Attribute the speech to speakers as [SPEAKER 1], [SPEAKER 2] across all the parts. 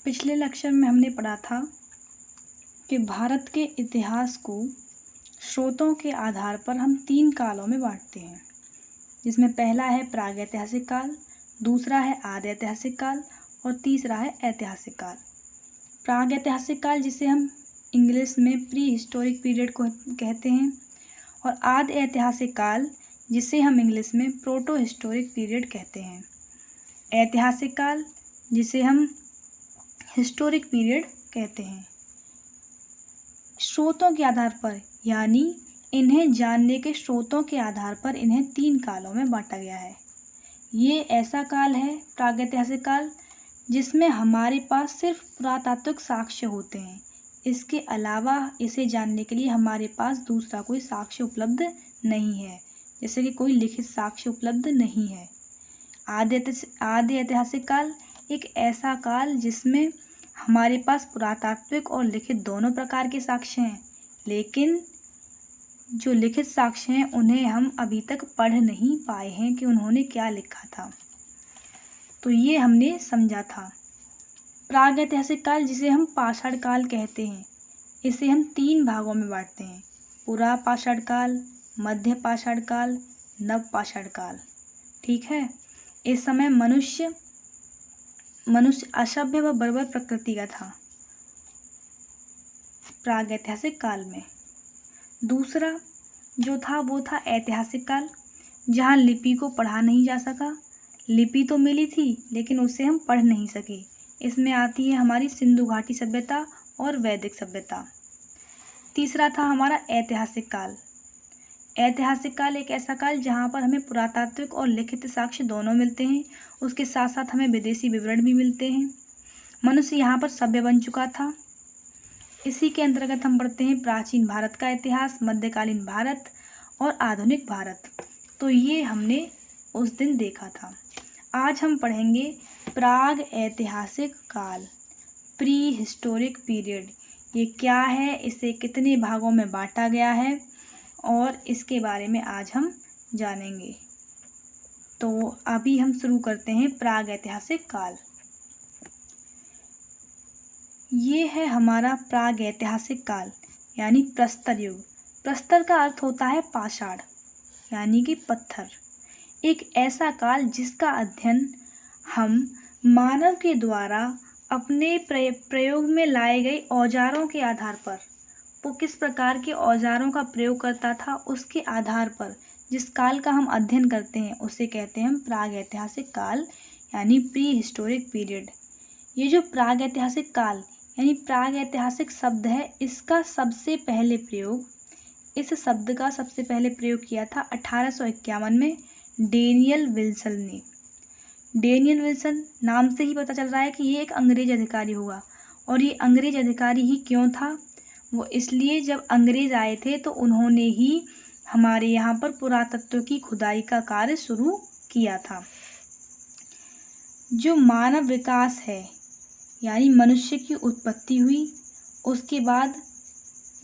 [SPEAKER 1] पिछले लेक्चर में हमने पढ़ा था कि भारत के इतिहास को स्रोतों के आधार पर हम 3 कालों में बांटते हैं, जिसमें पहला है प्रागैतिहासिक काल, दूसरा है आदि ऐतिहासिक काल और तीसरा है ऐतिहासिक काल। प्रागैतिहासिक काल जिसे हम इंग्लिश में प्री हिस्टोरिक पीरियड को कहते हैं और आदि ऐतिहासिक काल जिसे हम इंग्लिश में प्रोटो हिस्टोरिक पीरियड कहते हैं। ऐतिहासिक काल जिसे हम हिस्टोरिक पीरियड कहते हैं। स्रोतों के आधार पर यानी इन्हें जानने के स्रोतों के आधार पर इन्हें 3 कालों में बांटा गया है। ये ऐसा काल है प्रागैतिहासिक काल जिसमें हमारे पास सिर्फ पुरातात्विक साक्ष्य होते हैं। इसके अलावा इसे जानने के लिए हमारे पास दूसरा कोई साक्ष्य उपलब्ध नहीं है, जैसे कि कोई लिखित साक्ष्य उपलब्ध नहीं है। आदि ऐतिहासिक काल एक ऐसा काल जिसमें हमारे पास पुरातात्विक और लिखित दोनों प्रकार के साक्ष्य हैं, लेकिन जो लिखित साक्ष्य हैं उन्हें हम अभी तक पढ़ नहीं पाए हैं कि उन्होंने क्या लिखा था। तो ये हमने समझा था। प्रागैतिहासिक काल जिसे हम पाषाण काल कहते हैं, इसे हम 3 भागों में बांटते हैं, पुरा पाषाण काल, मध्य पाषाण काल, नव पाषाण काल। ठीक है। इस समय मनुष्य असभ्य व बर्बर प्रकृति का था प्रागैतिहासिक काल में। दूसरा जो था वो था ऐतिहासिक काल, जहाँ लिपि को पढ़ा नहीं जा सका। लिपि तो मिली थी लेकिन उसे हम पढ़ नहीं सके। इसमें आती है हमारी सिंधु घाटी सभ्यता और वैदिक सभ्यता। तीसरा था हमारा ऐतिहासिक काल। ऐतिहासिक काल एक ऐसा काल जहाँ पर हमें पुरातात्विक और लिखित साक्ष्य दोनों मिलते हैं, उसके साथ साथ हमें विदेशी विवरण भी मिलते हैं। मनुष्य यहाँ पर सभ्य बन चुका था। इसी के अंतर्गत हम पढ़ते हैं प्राचीन भारत का इतिहास, मध्यकालीन भारत और आधुनिक भारत। तो ये हमने उस दिन देखा था। आज हम पढ़ेंगे प्राग ऐतिहासिक काल, प्री हिस्टोरिक पीरियड। ये क्या है, इसे कितने भागों में बांटा गया है और इसके बारे में आज हम जानेंगे। तो अभी हम शुरू करते हैं प्रागैतिहासिक काल। ये है हमारा प्रागैतिहासिक काल यानी प्रस्तर युग। प्रस्तर का अर्थ होता है पाषाण यानी कि पत्थर। एक ऐसा काल जिसका अध्ययन हम मानव के द्वारा अपने प्रयोग में लाए गए औजारों के आधार पर, वो किस प्रकार के औजारों का प्रयोग करता था उसके आधार पर जिस काल का हम अध्ययन करते हैं उसे कहते हैं हम प्रागैतिहासिक काल यानी प्री हिस्टोरिक पीरियड। ये जो प्रागैतिहासिक काल यानी प्रागैतिहासिक शब्द है, इसका सबसे पहले प्रयोग, इस शब्द का सबसे पहले प्रयोग किया था 1851 में डेनियल विल्सन ने। डेनियल विल्सन नाम से ही पता चल रहा है कि ये एक अंग्रेज अधिकारी हुआ। और ये अंग्रेज अधिकारी ही क्यों था? वो इसलिए जब अंग्रेज आए थे तो उन्होंने ही हमारे यहाँ पर पुरातत्व की खुदाई का कार्य शुरू किया था। जो मानव विकास है यानी मनुष्य की उत्पत्ति हुई, उसके बाद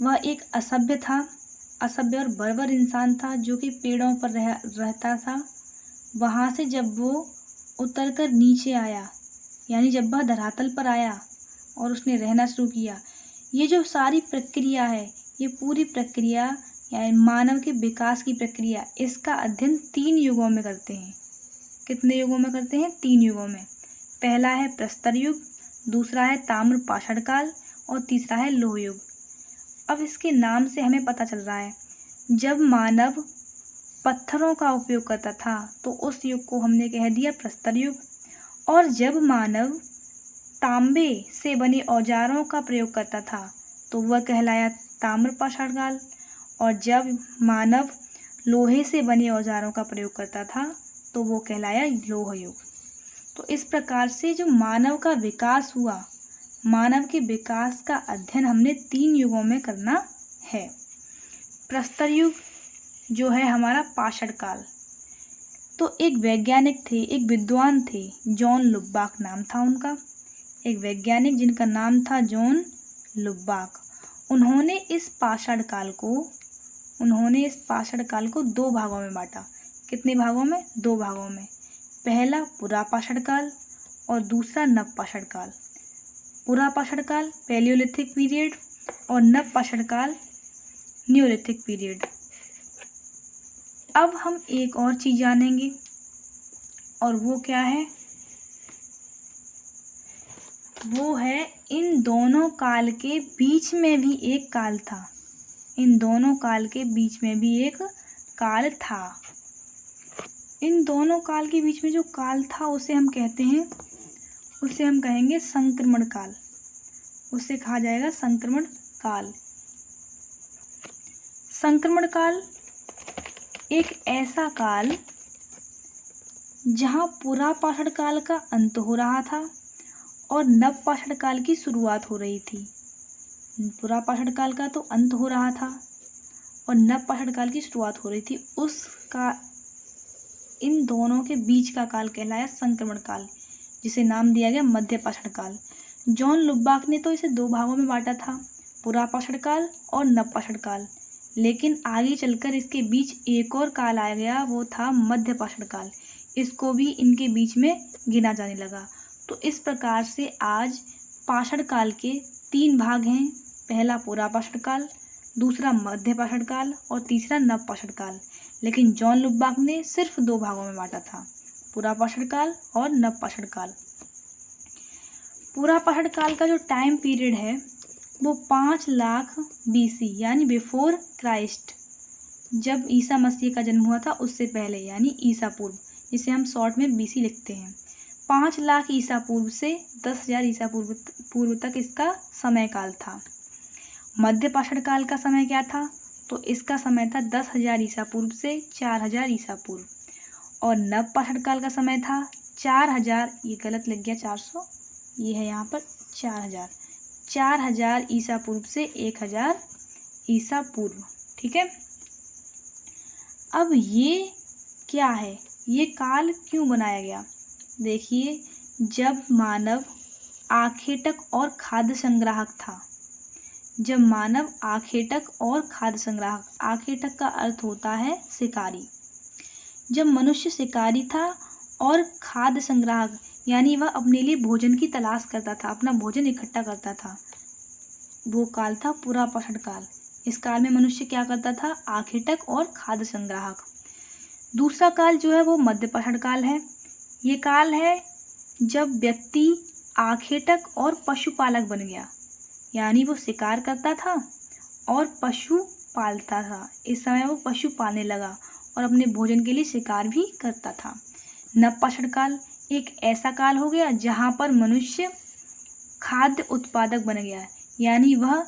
[SPEAKER 1] वह एक असभ्य था, असभ्य और बर्बर इंसान था जो कि पेड़ों पर रहता था। वहाँ से जब वो उतरकर नीचे आया यानी जब वह धरातल पर आया और उसने रहना शुरू किया, ये जो सारी प्रक्रिया है, ये पूरी प्रक्रिया यानी मानव के विकास की प्रक्रिया, इसका अध्ययन 3 युगों में करते हैं। कितने युगों में करते हैं? 3 युगों में। पहला है प्रस्तर युग, दूसरा है ताम्र पाषाण काल और तीसरा है लोह युग। अब इसके नाम से हमें पता चल रहा है जब मानव पत्थरों का उपयोग करता था तो उस युग को हमने कह दिया प्रस्तर युग, और जब मानव तांबे से बने औजारों का प्रयोग करता था तो वह कहलाया ताम्र पाषाण काल, और जब मानव लोहे से बने औजारों का प्रयोग करता था तो वो कहलाया लोह युग। तो इस प्रकार से जो मानव का विकास हुआ, मानव के विकास का अध्ययन हमने 3 युगों में करना है। प्रस्तर युग जो है हमारा पाषाण काल, तो एक वैज्ञानिक थे, एक विद्वान थे, जॉन लुबाक नाम था उनका, एक वैज्ञानिक जिनका नाम था जॉन लुबाक। उन्होंने इस पाषाण काल को 2 भागों में बांटा। कितने भागों में? 2 भागों में। पहला पुरा पाषाण काल और दूसरा नव पाषाण काल। पुरापाषाण काल पैलियोलिथिक पीरियड और नवपाषाण काल न्यूलिथिक पीरियड। अब हम एक और चीज जानेंगे और वो क्या है, वो है इन दोनों काल के बीच में भी एक काल था। इन दोनों काल के बीच में भी एक काल था। इन दोनों काल के बीच में जो काल था उसे हम कहेंगे संक्रमण काल। उसे कहा जाएगा संक्रमण काल। संक्रमण काल एक ऐसा काल जहाँ पुरापाषाण काल का अंत हो रहा था और नवपाषाण काल की शुरुआत हो रही थी। पुरापाषाण काल का तो अंत हो रहा था और नवपाषाण काल की शुरुआत हो रही थी। उसका इन दोनों के बीच का काल कहलाया संक्रमण काल, जिसे नाम दिया गया मध्यपाषाण काल। जॉन लुबाक ने तो इसे दो भागों में बांटा था, पुरापाषाण काल और नवपाषाण काल। लेकिन आगे चलकर इसके बीच एक और काल आ गया, वो था मध्यपाषाण काल। इसको भी इनके बीच में गिना जाने लगा। तो इस प्रकार से आज पाषाण काल के 3 भाग हैं। पहला पुरापाषाण काल, दूसरा मध्यपाषाण काल और तीसरा नवपाषाण काल। लेकिन जॉन लुबाक ने सिर्फ 2 भागों में बांटा था, पुरापाषाण काल और नवपाषाण काल। पुरापाषाण काल का जो टाइम पीरियड है वो 5 लाख BC यानी बिफोर क्राइस्ट, जब ईसा मसीह का जन्म हुआ था उससे पहले, यानी ईसा पूर्व, जिसे हम शॉर्ट में BC लिखते हैं। 5 लाख ईसा पूर्व से 10,000 ईसा पूर्व तक इसका समय काल था। मध्यपाषाण काल का समय क्या था, तो इसका समय था 10,000 ईसा पूर्व से 4,000 ईसा पूर्व। और नवपाषाण काल का समय था 4,000, ये गलत लग गया 400, ये है यहाँ पर 4,000 ईसा पूर्व से 1,000 ईसा पूर्व। ठीक है। अब ये क्या है, ये काल क्यों बनाया गया? देखिए, जब मानव आखेटक और खाद्य संग्राहक था, जब मानव आखेटक और खाद्य संग्राहक, आखेटक का अर्थ होता है शिकारी। जब मनुष्य शिकारी था और खाद्य संग्राहक यानी वह अपने लिए भोजन की तलाश करता था, अपना भोजन इकट्ठा करता था, वो काल था पुरापाषाण काल। इस काल में मनुष्य क्या करता था, आखेटक और खाद्य संग्राहक। दूसरा काल जो है वो मध्यपाषाण काल है। ये काल है जब व्यक्ति आखेटक और पशुपालक बन गया, यानी वो शिकार करता था और पशु पालता था। इस समय वो पशु पालने लगा और अपने भोजन के लिए शिकार भी करता था। नवपाषाण काल एक ऐसा काल हो गया जहाँ पर मनुष्य खाद्य उत्पादक बन गया, यानी वह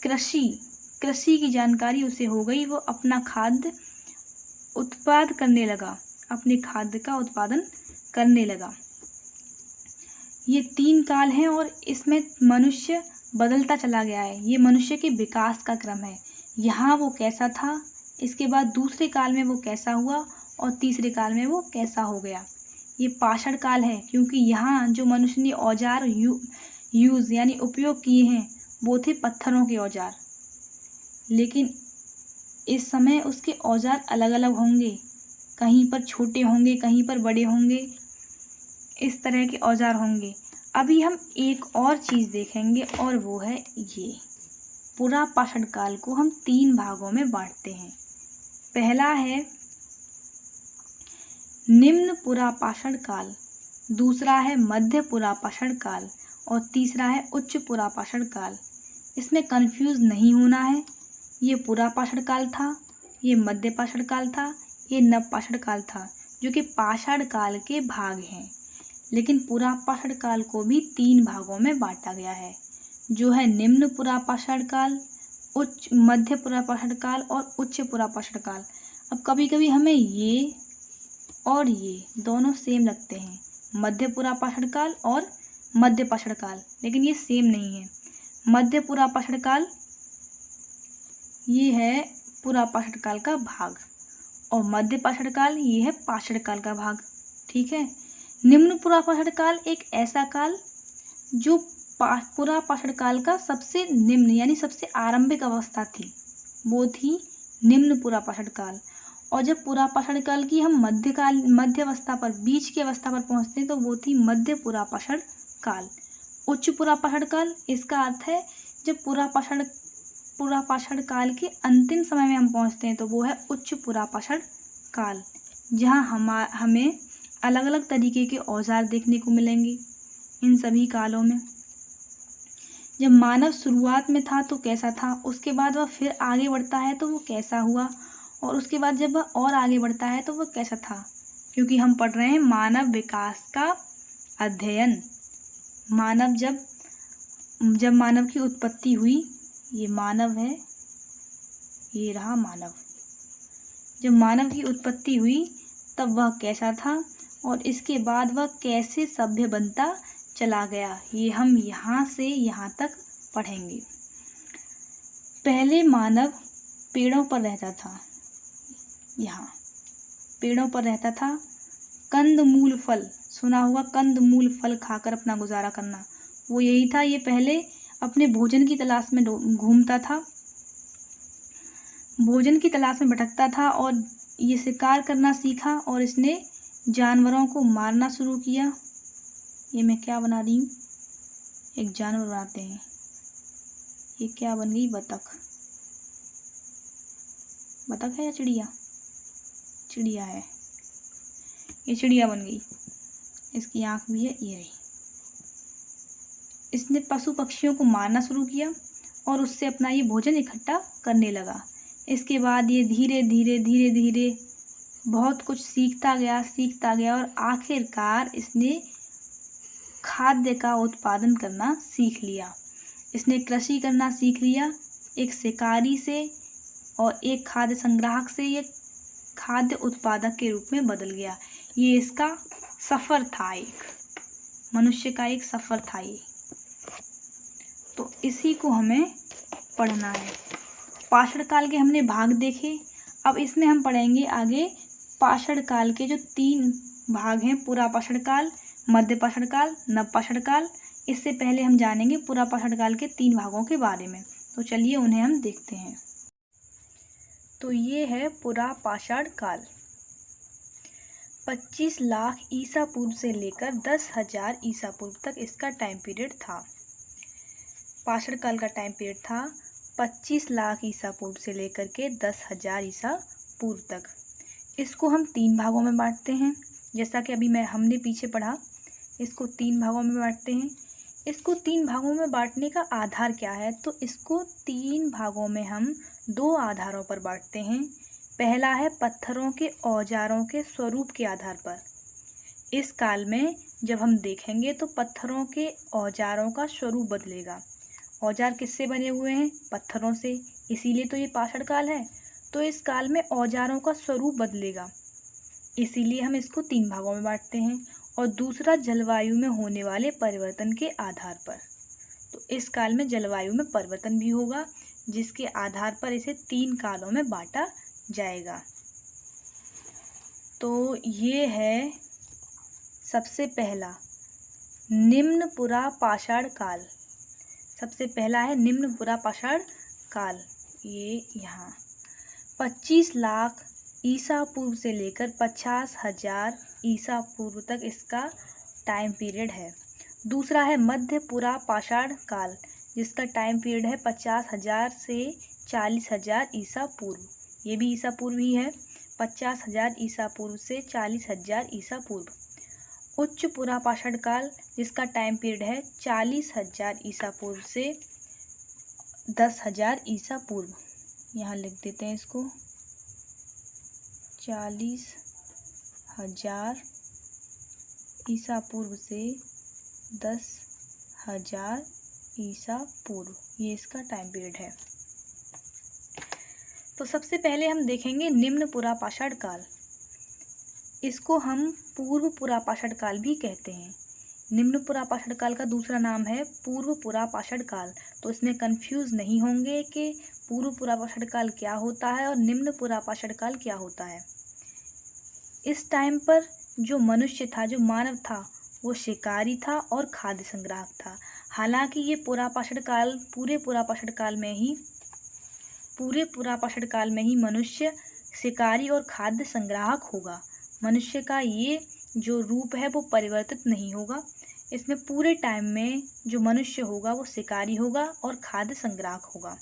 [SPEAKER 1] कृषि की जानकारी उसे हो गई, वो अपना खाद्य उत्पाद करने लगा, अपने खाद्य का उत्पादन करने लगा। ये 3 काल हैं और इसमें मनुष्य बदलता चला गया है। ये मनुष्य के विकास का क्रम है। यहाँ वो कैसा था, इसके बाद दूसरे काल में वो कैसा हुआ और तीसरे काल में वो कैसा हो गया। ये पाषाण काल है क्योंकि यहाँ जो मनुष्य ने औजार यूज़ यानी उपयोग किए हैं वो थे पत्थरों के औजार। लेकिन इस समय उसके औजार अलग अलग होंगे, कहीं पर छोटे होंगे, कहीं पर बड़े होंगे, इस तरह के औजार होंगे। अभी हम एक और चीज़ देखेंगे और वो है ये पुरापाषाण काल को हम 3 भागों में बांटते हैं। पहला है निम्न पुरापाषाण काल, दूसरा है मध्य पुरापाषाण काल और तीसरा है उच्च पुरापाषाण काल। इसमें कंफ्यूज नहीं होना है, ये पुरापाषाण काल था, ये मध्यपाषाण काल था, ये नवपाषाण काल था, जो कि पाषाण काल के भाग हैं। लेकिन पुरापाषाण काल को भी 3 भागों में बांटा गया है, जो है निम्न पुरापाषाण काल, मध्य पुरापाषाण काल और उच्च पुरापाषाण काल। अब कभी कभी हमें ये और ये दोनों सेम लगते हैं, मध्य पुरापाषाण काल और मध्यपाषाण काल, लेकिन ये सेम नहीं है। मध्य पुरापाषाण काल ये है पुरापाषाण काल का भाग और मध्यपाषाण काल ये है पाषाण काल का भाग। ठीक है। निम्न पुरापाषाण काल एक ऐसा काल जो पुरापाषाण काल का सबसे निम्न यानी सबसे आरंभिक अवस्था थी, वो थी निम्न पुरापाषाण काल। और जब पुरापाषाण काल की हम मध्य अवस्था पर, बीच की अवस्था पर पहुंचते हैं तो वो थी मध्य पुरापाषाण काल। उच्च पुरापाषाण काल, इसका अर्थ है जब पुरापाषाण काल के अंतिम समय में हम पहुंचते हैं तो वो है उच्च पुरापाषाण काल, जहाँ हमें अलग अलग तरीके के औजार देखने को मिलेंगे। इन सभी कालों में जब मानव शुरुआत में था तो कैसा था, उसके बाद वह फिर आगे बढ़ता है तो वो कैसा हुआ, और उसके बाद जब वह और आगे बढ़ता है तो वह कैसा था। क्योंकि हम पढ़ रहे हैं मानव विकास का अध्ययन। मानव जब मानव की उत्पत्ति हुई, ये मानव है, ये रहा मानव। जब मानव की उत्पत्ति हुई तब वह कैसा था और इसके बाद वह कैसे सभ्य बनता चला गया, ये हम यहाँ से यहाँ तक पढ़ेंगे। पहले मानव पेड़ों पर रहता था, यहाँ पेड़ों पर रहता था। कंदमूल फल, सुना होगा, कंदमूल फल खाकर अपना गुजारा करना, वो यही था। ये पहले अपने भोजन की तलाश में घूमता था, भोजन की तलाश में भटकता था और ये शिकार करना सीखा और इसने जानवरों को मारना शुरू किया। ये मैं क्या बना रही हूँ, एक जानवर बनाते हैं। ये क्या बन गई, बतख। बतख है या चिड़िया? चिड़िया है, ये चिड़िया बन गई। इसकी आँख भी है, ये रही। इसने पशु पक्षियों को मारना शुरू किया और उससे अपना ये भोजन इकट्ठा करने लगा। इसके बाद ये धीरे धीरे बहुत कुछ सीखता गया और आखिरकार इसने खाद्य का उत्पादन करना सीख लिया। इसने कृषि करना सीख लिया। एक शिकारी से और एक खाद्य संग्राहक से ये खाद्य उत्पादक के रूप में बदल गया। ये इसका सफ़र था, एक मनुष्य का एक सफ़र था ये। तो इसी को हमें पढ़ना है। पाषाण काल के हमने भाग देखे, अब इसमें हम पढ़ेंगे आगे पाषाण काल के जो 3 भाग हैं, पुरापाषाण काल, मध्य पाषाण काल, नवपाषाण काल। इससे पहले हम जानेंगे पुरापाषाण काल के 3 भागों के बारे में। तो चलिए उन्हें हम देखते हैं। तो ये है पुरापाषाण काल। 25 लाख ईसा पूर्व से लेकर 10,000 ईसा पूर्व तक इसका टाइम पीरियड था। पाषाण काल का टाइम पीरियड था 25 लाख ईसा पूर्व से लेकर के 10,000 ईसा पूर्व तक। इसको हम 3 भागों में बांटते हैं, जैसा कि अभी हमने पीछे पढ़ा। इसको 3 भागों में बांटते हैं। इसको 3 भागों में बांटने का आधार क्या है, तो इसको 3 भागों में हम 2 आधारों पर बांटते हैं। पहला है पत्थरों के औजारों के स्वरूप के आधार पर। इस काल में जब हम देखेंगे तो पत्थरों के औजारों का स्वरूप बदलेगा। औजार किससे बने हुए हैं? पत्थरों से, इसीलिए तो ये पाषाण काल है। तो इस काल में औजारों का स्वरूप बदलेगा, इसीलिए हम इसको 3 भागों में बांटते हैं। और दूसरा जलवायु में होने वाले परिवर्तन के आधार पर। तो इस काल में जलवायु में परिवर्तन भी होगा, जिसके आधार पर इसे 3 कालों में बांटा जाएगा। तो ये है सबसे पहला निम्न पुरापाषाण काल। सबसे पहला है निम्न पुरापाषाण काल। ये यहाँ 25 लाख ईसा पूर्व से लेकर 50,000 ईसा पूर्व तक इसका टाइम पीरियड है। दूसरा है मध्य पुरापाषाण काल, जिसका टाइम पीरियड है 50,000 से 40,000 ईसा पूर्व। ये भी ईसा पूर्व ही है, 50,000 ईसा पूर्व से 40,000 ईसा पूर्व। उच्च पुरापाषाण काल, जिसका टाइम पीरियड है 40,000 ईसा पूर्व से 10,000 ईसा पूर्व। यहाँ लिख देते हैं इसको, 40,000 ईसा पूर्व से 10,000 ईसा पूर्व, ये इसका टाइम पीरियड है। तो सबसे पहले हम देखेंगे निम्न पुरापाषाण काल। इसको हम पूर्व पुरापाषाण काल भी कहते हैं। निम्न पुरापाषाण काल का दूसरा नाम है पूर्व पुरापाषाण काल। तो इसमें कंफ्यूज नहीं होंगे कि पूर्व पुरापाषाण काल क्या होता है और निम्न पुरापाषाण काल क्या होता है। इस टाइम पर जो मनुष्य था, जो मानव था, वो शिकारी था और खाद्य संग्राहक था। हालांकि ये पुरापाषाण काल पूरे पुरापाषाण काल में ही मनुष्य शिकारी और खाद्य संग्राहक होगा। मनुष्य का ये जो रूप है वो परिवर्तित नहीं होगा। इसमें पूरे टाइम में जो मनुष्य होगा वो शिकारी होगा और खाद्य संग्राहक होगा,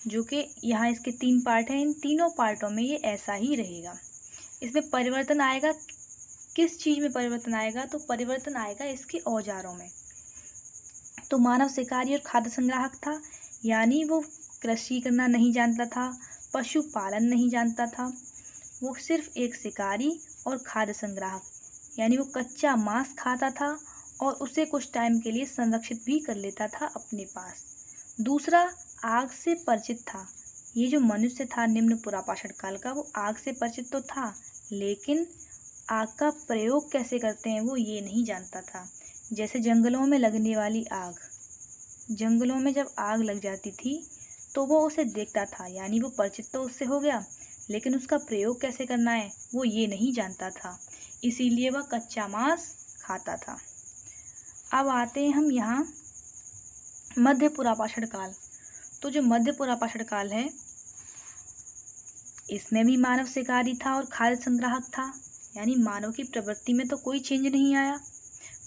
[SPEAKER 1] जो कि यहाँ इसके 3 पार्ट हैं। इन तीनों पार्टों में ये ऐसा ही रहेगा। इसमें परिवर्तन आएगा, किस चीज़ में परिवर्तन आएगा? तो परिवर्तन आएगा इसके औजारों में। तो मानव शिकारी और खाद्य संग्राहक था, यानी वो कृषि करना नहीं जानता था, पशुपालन नहीं जानता था, वो सिर्फ एक शिकारी और खाद्य संग्राहक, यानी वो कच्चा मांस खाता था और उसे कुछ टाइम के लिए संरक्षित भी कर लेता था अपने पास। दूसरा, आग से परिचित था। ये जो मनुष्य था निम्न पुरापाषाण काल का, वो आग से परिचित तो था, लेकिन आग का प्रयोग कैसे करते हैं वो ये नहीं जानता था। जैसे जंगलों में लगने वाली आग, जंगलों में जब आग लग जाती थी तो वो उसे देखता था, यानी वो परिचित तो उससे हो गया, लेकिन उसका प्रयोग कैसे करना है वो ये नहीं जानता था, इसीलिए वह कच्चा मांस खाता था। अब आते हैं हम यहाँ मध्य पुरापाषाण काल। तो जो मध्य पुरापाषाण काल है, इसमें भी मानव शिकारी था और खाद्य संग्राहक था, यानी मानव की प्रवृत्ति में तो कोई चेंज नहीं आया,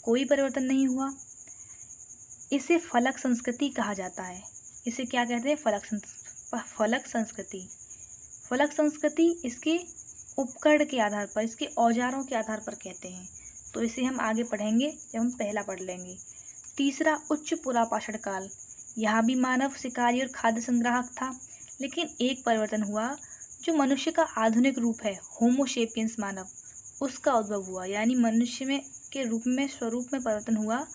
[SPEAKER 1] कोई परिवर्तन नहीं हुआ। इसे फलक संस्कृति कहा जाता है। इसे क्या कहते हैं? फलक संस्कृति। फलक संस्कृति इसके उपकरण के आधार पर, इसके औजारों के आधार पर कहते हैं। तो इसे हम आगे पढ़ेंगे जब हम पहला पढ़ लेंगे। तीसरा, उच्च पुरापाषाण काल। यहाँ भी मानव शिकारी और खाद्य संग्राहक था, लेकिन एक परिवर्तन हुआ। जो मनुष्य का आधुनिक रूप है, होमो सेपियंस मानव, उसका उद्भव हुआ, यानी मनुष्य में के रूप में, स्वरूप में परिवर्तन हुआ।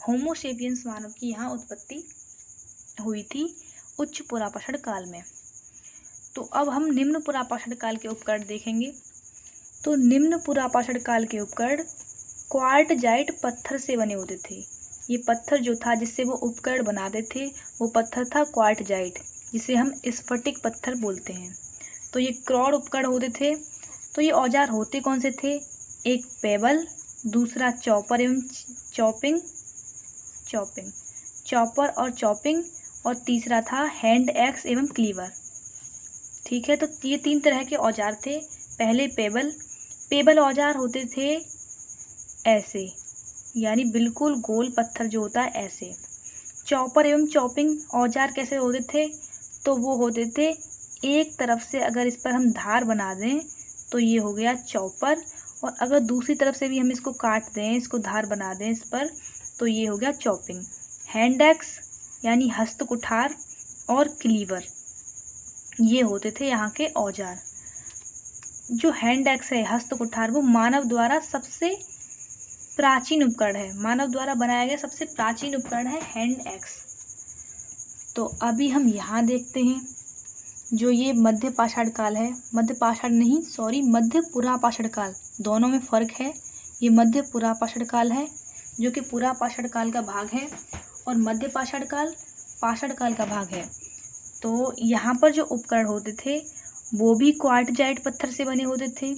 [SPEAKER 1] होमो सेपियंस मानव की यहाँ उत्पत्ति हुई थी उच्च पुरापाषाण काल में। तो अब हम निम्न पुरापाषाण काल के उपकरण देखेंगे। तो निम्न पुरापाषाण काल के उपकरण क्वार्टजाइट पत्थर से बने होते थे। ये पत्थर जो था जिससे वो उपकरण बनाते थे, वो पत्थर था क्वार्टजाइट, जिसे हम स्फटिक पत्थर बोलते हैं। तो ये क्रॉड उपकरण होते थे। तो ये औजार होते कौन से थे? एक पेबल, दूसरा चॉपर एवं चॉपर और चॉपिंग, और तीसरा था हैंड एक्स एवं क्लीवर। ठीक है, तो ये 3 तरह के औजार थे। पहले पेबल औजार होते थे ऐसे, यानी बिल्कुल गोल पत्थर जो होता है ऐसे। चॉपर एवं चॉपिंग औजार कैसे होते थे? तो वो होते थे एक तरफ से अगर इस पर हम धार बना दें तो ये हो गया चॉपर, और अगर दूसरी तरफ से भी हम इसको काट दें, इसको धार बना दें इस पर, तो ये हो गया चॉपिंग। हैंड एक्स यानी हस्त कुठार, और क्लीवर, ये होते थे यहाँ के औजार। जो हैंड एक्स है, हस्त कुठार, वो मानव द्वारा सबसे प्राचीन उपकरण है, मानव द्वारा बनाया गया सबसे प्राचीन उपकरण है हैंड एक्स। तो अभी हम यहाँ देखते हैं जो ये मध्य पाषाण काल है, मध्य पुरापाषाण काल, दोनों में फ़र्क है। ये मध्य पुरापाषाण काल है जो कि पुरापाषाण काल का भाग है, और मध्य पाषाण काल का भाग है। तो यहाँ पर जो उपकरण होते थे वो भी क्वार्टजाइट पत्थर से बने होते थे,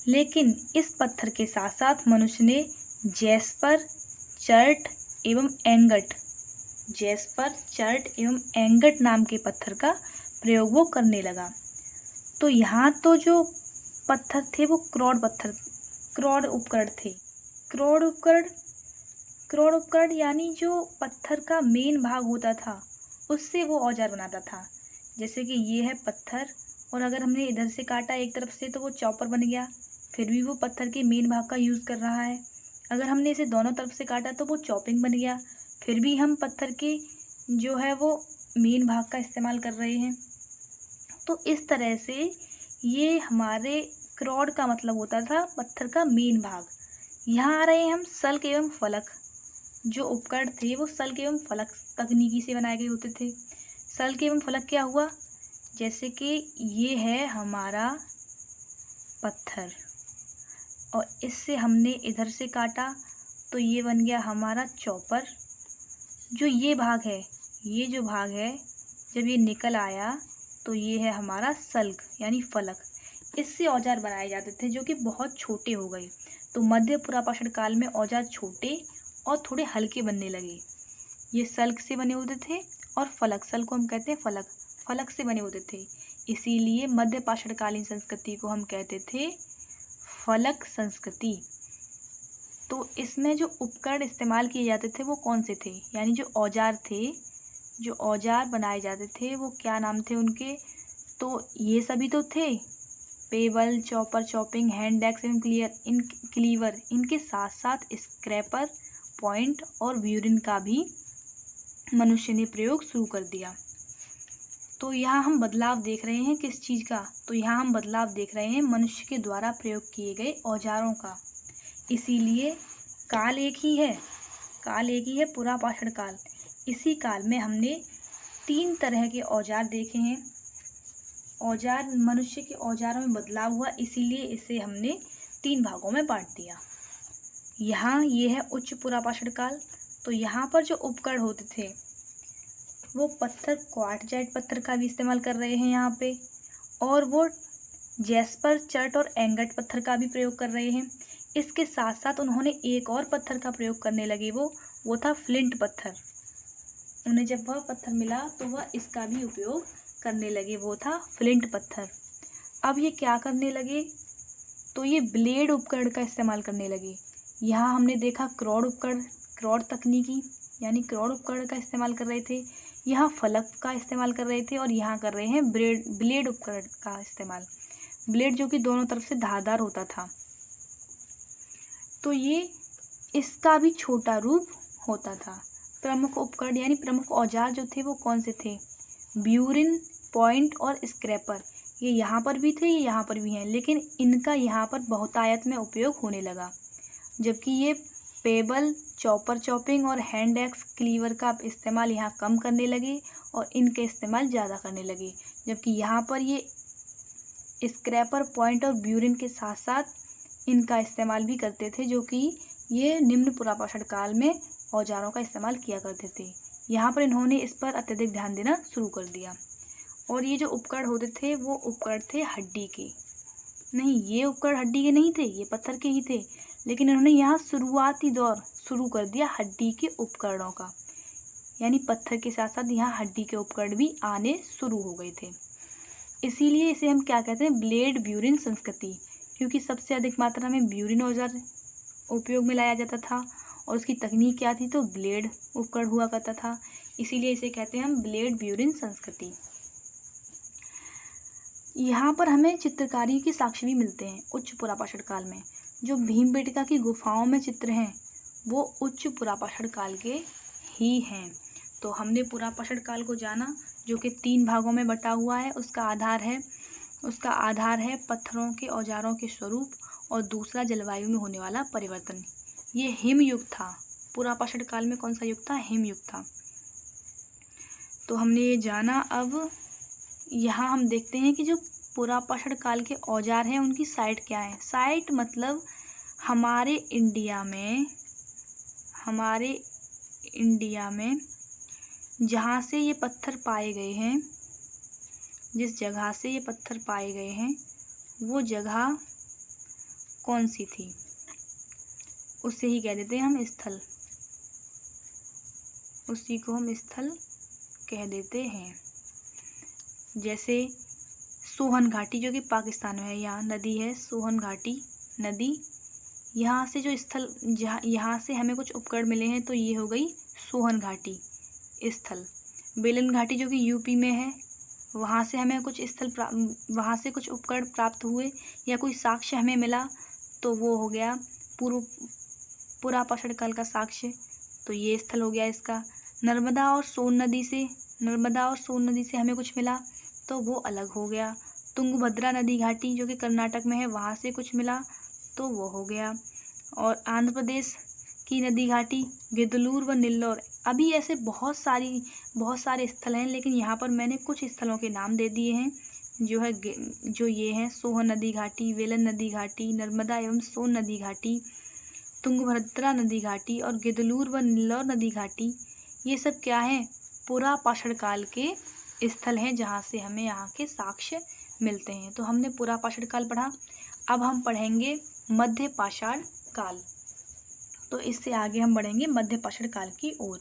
[SPEAKER 1] लेकिन इस पत्थर के साथ साथ मनुष्य ने जैस्पर, चर्ट एवं एंगट नाम के पत्थर का प्रयोग वो करने लगा। तो यहाँ तो जो पत्थर थे वो क्रॉड उपकरण थे। क्रॉड उपकरण यानी जो पत्थर का मेन भाग होता था उससे वो औजार बनाता था। जैसे कि ये है पत्थर, और अगर हमने इधर से काटा एक तरफ से तो वो चॉपर बन गया, फिर भी वो पत्थर के मेन भाग का यूज़ कर रहा है। अगर हमने इसे दोनों तरफ से काटा तो वो चॉपिंग बन गया, फिर भी हम पत्थर के जो है वो मेन भाग का इस्तेमाल कर रहे हैं। तो इस तरह से ये हमारे क्रॉड का मतलब होता था पत्थर का मेन भाग। यहाँ आ रहे हैं हम सल्क एवं फलक। जो उपकरण थे वो सल्क एवं फलक तकनीकी से बनाए गए होते थे। सल्क एवं फलक क्या हुआ? जैसे कि ये है हमारा पत्थर, और इससे हमने इधर से काटा तो ये बन गया हमारा चॉपर। जो ये भाग है, ये जो भाग है, जब ये निकल आया तो ये है हमारा सल्क यानी फलक। इससे औजार बनाए जाते थे जो कि बहुत छोटे हो गए। तो मध्य पुरापाषाण काल में औजार छोटे और थोड़े हल्के बनने लगे। ये सल्क से बने होते थे, और सल्क को हम कहते हैं फलक से बने होते थे। इसीलिए मध्य पाषाणकालीन संस्कृति को हम कहते थे फलक संस्कृति। तो इसमें जो उपकरण इस्तेमाल किए जाते थे वो कौन से थे, यानी जो औजार थे, जो औजार बनाए जाते थे वो क्या नाम थे उनके, तो ये सभी तो थे, payable, chopper, chopping, hand axe एवं क्लीवर। इनके साथ साथ स्क्रैपर, पॉइंट और ब्यूरिन का भी मनुष्य ने प्रयोग शुरू कर दिया। तो यहाँ हम बदलाव देख रहे हैं किस चीज़ का, तो यहाँ हम बदलाव देख रहे हैं मनुष्य के द्वारा प्रयोग किए गए औजारों का। इसीलिए काल एक ही है, काल एक ही है, पुरापाषाण काल। इसी काल में हमने 3 तरह के औजार देखे हैं। औजार, मनुष्य के औजारों में बदलाव हुआ, इसीलिए इसे हमने 3 भागों में बांट दिया। यहाँ ये है उच्च पुरापाषाण काल। तो यहाँ पर जो उपकरण होते थे वो पत्थर, क्वार्टजाइट पत्थर का भी इस्तेमाल कर रहे हैं यहाँ पे, और वो जैस्पर, चर्ट और एंगट पत्थर का भी प्रयोग कर रहे हैं। इसके साथ साथ उन्होंने एक और पत्थर का प्रयोग करने लगे, वो था फ्लिंट पत्थर। उन्हें जब वह पत्थर मिला तो वह इसका भी उपयोग करने लगे, वो था फ्लिंट पत्थर। अब ये क्या करने लगे, तो ये ब्लेड उपकरण का इस्तेमाल करने लगे। यहाँ हमने देखा क्रॉड उपकरण, क्रॉड तकनीकी यानी क्रॉड उपकरण का इस्तेमाल कर रहे थे। यहाँ फलक का इस्तेमाल कर रहे थे, और यहाँ कर रहे हैं ब्लेड उपकरण का इस्तेमाल। ब्लेड जो कि दोनों तरफ से धारदार होता था। तो ये इसका भी छोटा रूप होता था। प्रमुख उपकरण यानी प्रमुख औजार जो थे वो कौन से थे, ब्यूरिन, पॉइंट और स्क्रैपर। ये यहाँ पर भी थे, ये यहाँ पर भी हैं, लेकिन इनका यहाँ पर बहुतायत में उपयोग होने लगा, जबकि ये पेबल, चॉपर, चॉपिंग और हैंड एक्स क्लीवर का इस्तेमाल यहाँ कम करने लगे और इनके इस्तेमाल ज़्यादा करने लगे। जबकि यहाँ पर ये स्क्रैपर, पॉइंट और ब्यूरिन के साथ साथ इनका इस्तेमाल भी करते थे, जो कि ये निम्न पुरापाषाण काल में औजारों का इस्तेमाल किया करते थे। यहाँ पर इन्होंने इस पर अत्यधिक ध्यान देना शुरू कर दिया। और ये जो उपकरण होते थे वो उपकरण थे हड्डी के, नहीं, ये उपकरण हड्डी के नहीं थे, ये पत्थर के ही थे, लेकिन इन्होंने यहाँ शुरुआती दौर शुरू कर दिया हड्डी के उपकरणों का, यानी पत्थर के साथ साथ यहाँ हड्डी के उपकरण भी आने शुरू हो गए थे। इसीलिए इसे हम क्या कहते हैं, ब्लेड ब्यूरिन संस्कृति, क्योंकि सबसे अधिक मात्रा में ब्यूरिन औजार उपयोग में लाया जाता था और उसकी तकनीक क्या थी, तो ब्लेड उपकरण हुआ करता था। इसीलिए इसे कहते हैं हम ब्लेड ब्यूरिन संस्कृति। यहाँ पर हमें चित्रकारी के साक्ष्य भी मिलते हैं उच्च पुरापाषाण काल में। जो भीमबेटका की गुफाओं में चित्र हैं वो उच्च पुरापाषाण काल के ही हैं। तो हमने पुरापाषाण काल को जाना, जो कि 3 भागों में बटा हुआ है। उसका आधार है पत्थरों के औजारों के स्वरूप, और दूसरा जलवायु में होने वाला परिवर्तन। ये हिमयुग था। पुरापाषाण काल में कौन सा युग था, हिमयुग था। तो हमने ये जाना। अब यहाँ हम देखते हैं कि जो पुरापाषाण काल के औजार हैं उनकी साइट क्या है। साइट मतलब हमारे इंडिया में जहाँ से ये पत्थर पाए गए हैं, जिस जगह से ये पत्थर पाए गए हैं वो जगह कौन सी थी, उसे ही कह देते हैं हम स्थल, उसी को हम स्थल कह देते हैं। जैसे सोहन घाटी जो कि पाकिस्तान में है, यहाँ नदी है सोहन घाटी नदी, यहाँ से जो स्थल, यहाँ से हमें कुछ उपकरण मिले हैं तो ये हो गई सोहन घाटी स्थल। बेलन घाटी जो कि यूपी में है, वहाँ से हमें कुछ वहाँ से कुछ उपकरण प्राप्त हुए या कोई साक्ष्य हमें मिला तो वो हो गया पुरापाषाण काल का साक्ष्य, तो ये स्थल हो गया इसका। नर्मदा और सोन नदी से हमें कुछ मिला तो वो अलग हो गया। तुंगभद्रा नदी घाटी जो कि कर्नाटक में है, वहाँ से कुछ मिला तो वो हो गया। और आंध्र प्रदेश की नदी घाटी गिदलूर व निल्लौर, अभी ऐसे बहुत सारे स्थल हैं, लेकिन यहाँ पर मैंने कुछ स्थलों के नाम दे दिए हैं जो ये हैं सोहन नदी घाटी, वेलन नदी घाटी, नर्मदा एवं सोन नदी घाटी, तुंगभद्रा नदी घाटी और गिदलूर व निल्लौर नदी घाटी। ये सब क्या है, पुरापाषाण काल के स्थल हैं जहाँ से हमें यहाँ के साक्ष्य मिलते हैं। तो हमने पुरापाषाण काल पढ़ा। अब हम पढ़ेंगे मध्यपाषाण काल। तो इससे आगे हम बढ़ेंगे मध्यपाषाण काल की ओर।